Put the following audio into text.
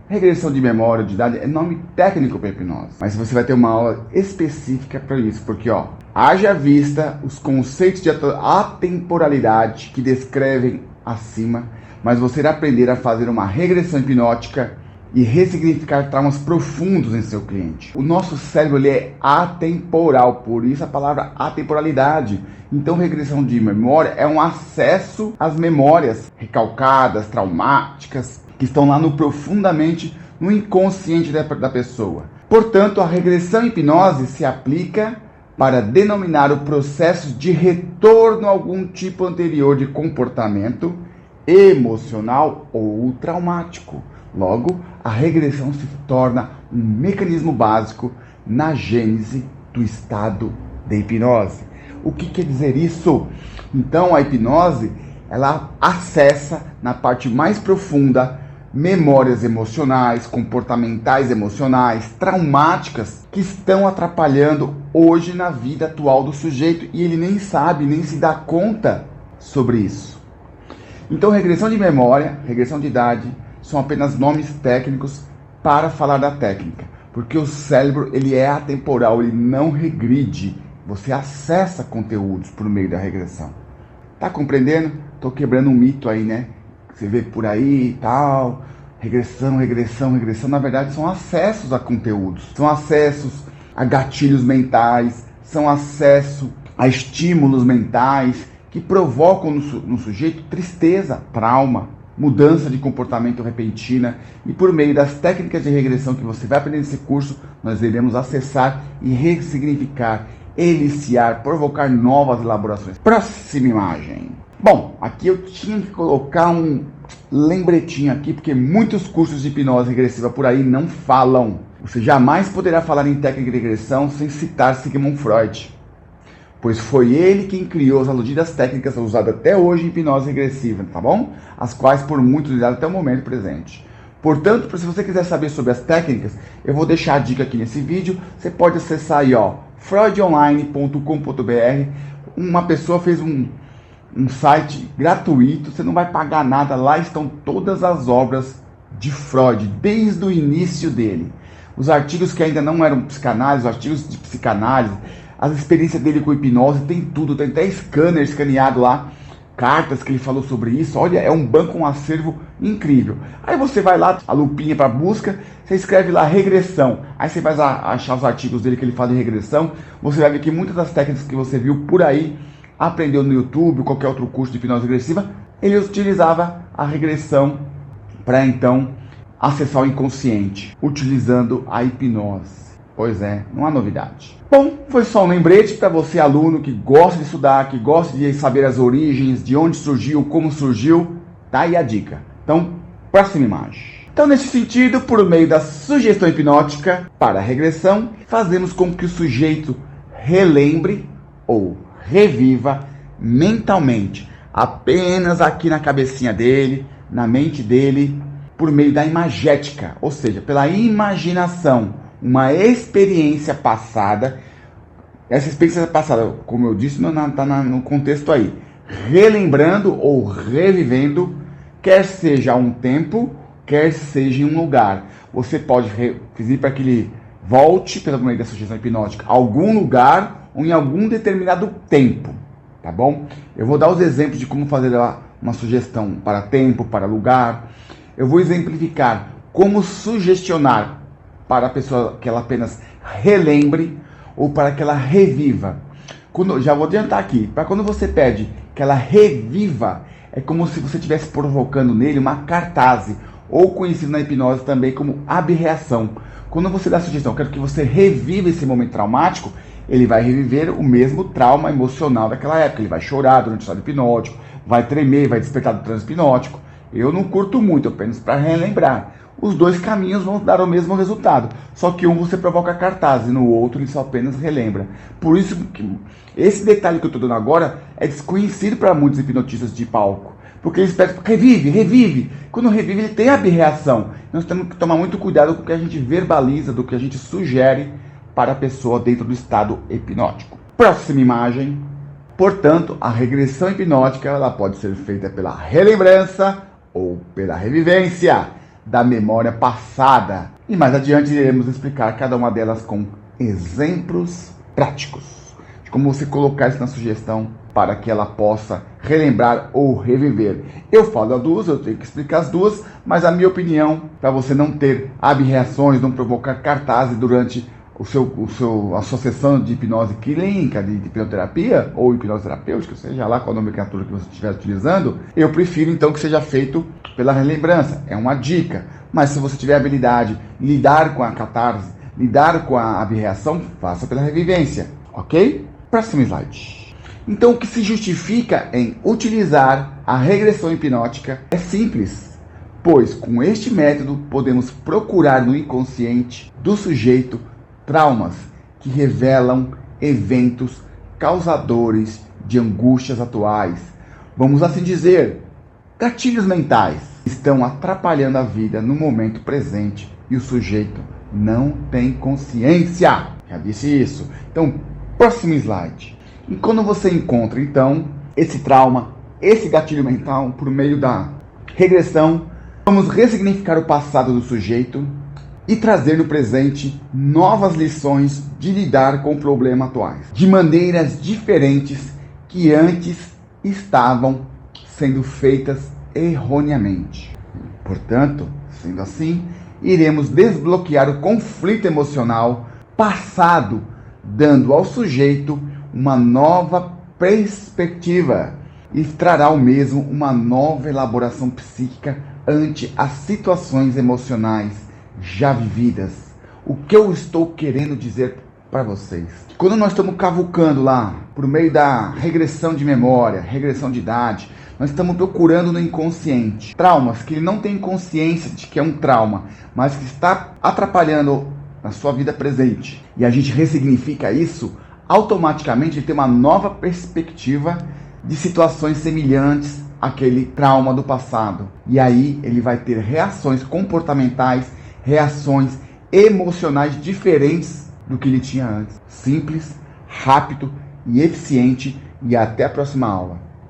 Regressão de memória ou de idade é nome técnico para hipnose, mas você vai ter uma aula específica para isso, porque haja vista os conceitos de atemporalidade que descrevem acima, mas você irá aprender a fazer uma regressão hipnótica e ressignificar traumas profundos em seu cliente. O nosso cérebro ele é atemporal, por isso a palavra atemporalidade. Então, regressão de memória é um acesso às memórias recalcadas, traumáticas, que estão lá profundamente no inconsciente da pessoa. Portanto, a regressão em hipnose se aplica para denominar o processo de retorno a algum tipo anterior de comportamento emocional ou traumático. Logo, a regressão se torna um mecanismo básico na gênese do estado de hipnose. O que quer dizer isso? Então, a hipnose, ela acessa na parte mais profunda memórias emocionais, comportamentais emocionais, traumáticas, que estão atrapalhando hoje na vida atual do sujeito e ele nem sabe, nem se dá conta sobre isso. Então, regressão de memória, regressão de idade, são apenas nomes técnicos para falar da técnica, porque o cérebro ele é atemporal, ele não regride, você acessa conteúdos por meio da regressão. Tá compreendendo? Tô quebrando um mito aí, né? Você vê por aí e tal, regressão, na verdade são acessos a conteúdos, são acessos a gatilhos mentais, são acesso a estímulos mentais que provocam no sujeito tristeza, trauma, mudança de comportamento repentina, e por meio das técnicas de regressão que você vai aprender nesse curso, nós iremos acessar e ressignificar, eliciar, provocar novas elaborações. Próxima imagem. Bom, aqui eu tinha que colocar um lembretinho aqui, porque muitos cursos de hipnose regressiva por aí não falam. Você jamais poderá falar em técnica de regressão sem citar Sigmund Freud, pois foi ele quem criou as aludidas técnicas usadas até hoje em hipnose regressiva, tá bom? As quais por muitos usadas até o momento presente. Portanto, se você quiser saber sobre as técnicas, eu vou deixar a dica aqui nesse vídeo. Você pode acessar aí, freudonline.com.br. Uma pessoa fez um site gratuito, você não vai pagar nada, lá estão todas as obras de Freud, desde o início dele. Os artigos que ainda não eram psicanálise, os artigos de psicanálise, as experiências dele com hipnose, tem tudo, tem até scanner escaneado lá, cartas que ele falou sobre isso. Olha, é um banco, um acervo incrível. Aí você vai lá, a lupinha para busca, você escreve lá regressão, aí você vai achar os artigos dele que ele fala em regressão, você vai ver que muitas das técnicas que você viu por aí, aprendeu no YouTube, qualquer outro curso de hipnose regressiva, ele utilizava a regressão para então acessar o inconsciente, utilizando a hipnose. Pois é, não há novidade. Bom, foi só um lembrete para você, aluno, que gosta de estudar, que gosta de saber as origens, de onde surgiu, como surgiu, tá aí a dica. Então, próxima imagem. Então, nesse sentido, por meio da sugestão hipnótica para a regressão, fazemos com que o sujeito relembre ou reviva mentalmente, apenas aqui na cabecinha dele, na mente dele, por meio da imagética, ou seja, pela imaginação, uma experiência passada. Essa experiência passada, como eu disse, está no contexto aí, relembrando ou revivendo, quer seja um tempo, quer seja em um lugar. Você pode pedir para que ele volte, pelo meio da sugestão hipnótica, a algum lugar ou em algum determinado tempo, tá bom? Eu vou dar os exemplos de como fazer uma sugestão para tempo, para lugar. Eu vou exemplificar como sugestionar para a pessoa que ela apenas relembre ou para que ela reviva. Já vou adiantar aqui, para quando você pede que ela reviva, é como se você estivesse provocando nele uma cartase, ou conhecido na hipnose também como abreação. Quando você dá a sugestão, quero que você reviva esse momento traumático, ele vai reviver o mesmo trauma emocional daquela época. Ele vai chorar durante o estado hipnótico, vai tremer, vai despertar do transe hipnótico. Eu não curto muito, apenas para relembrar. Os dois caminhos vão dar o mesmo resultado, só que um você provoca cartaz e no outro ele só apenas relembra. Por isso que esse detalhe que eu estou dando agora é desconhecido para muitos hipnotistas de palco, porque eles pedem, revive. Quando revive ele tem a abreação. Nós temos que tomar muito cuidado com o que a gente verbaliza, do que a gente sugere para a pessoa dentro do estado hipnótico. Próxima imagem. Portanto, a regressão hipnótica ela pode ser feita pela relembrança ou pela revivência. da memória passada. E mais adiante iremos explicar cada uma delas com exemplos práticos de como você colocar isso na sugestão para que ela possa relembrar ou reviver. Eu falo as duas, eu tenho que explicar as duas, mas a minha opinião, para você não ter abreações, não provocar cartazes durante a sua sessão de hipnose clínica, de hipnoterapia ou hipnose terapêutica, seja lá qual nomenclatura que você estiver utilizando, eu prefiro então que seja feito pela relembrança. É uma dica. Mas se você tiver habilidade em lidar com a catarse, lidar com a abreação, faça pela revivência. Ok? Próximo slide. Então, o que se justifica em utilizar a regressão hipnótica é simples, pois com este método podemos procurar no inconsciente do sujeito traumas que revelam eventos causadores de angústias atuais. Vamos assim dizer, gatilhos mentais estão atrapalhando a vida no momento presente e o sujeito não tem consciência. Já disse isso. Então, próximo slide. E quando você encontra, então, esse trauma, esse gatilho mental, por meio da regressão, vamos ressignificar o passado do sujeito e trazer no presente novas lições de lidar com problemas atuais, de maneiras diferentes que antes estavam sendo feitas erroneamente. Portanto, sendo assim, iremos desbloquear o conflito emocional passado, dando ao sujeito uma nova perspectiva e trará ao mesmo uma nova elaboração psíquica ante as situações emocionais já vividas. O que eu estou querendo dizer para vocês? Quando nós estamos cavucando lá, por meio da regressão de memória, regressão de idade, nós estamos procurando no inconsciente traumas que ele não tem consciência de que é um trauma, mas que está atrapalhando a sua vida presente. E a gente ressignifica isso, automaticamente ele tem uma nova perspectiva de situações semelhantes àquele trauma do passado. E aí ele vai ter reações comportamentais, reações emocionais diferentes do que ele tinha antes. Simples, rápido e eficiente. E até a próxima aula.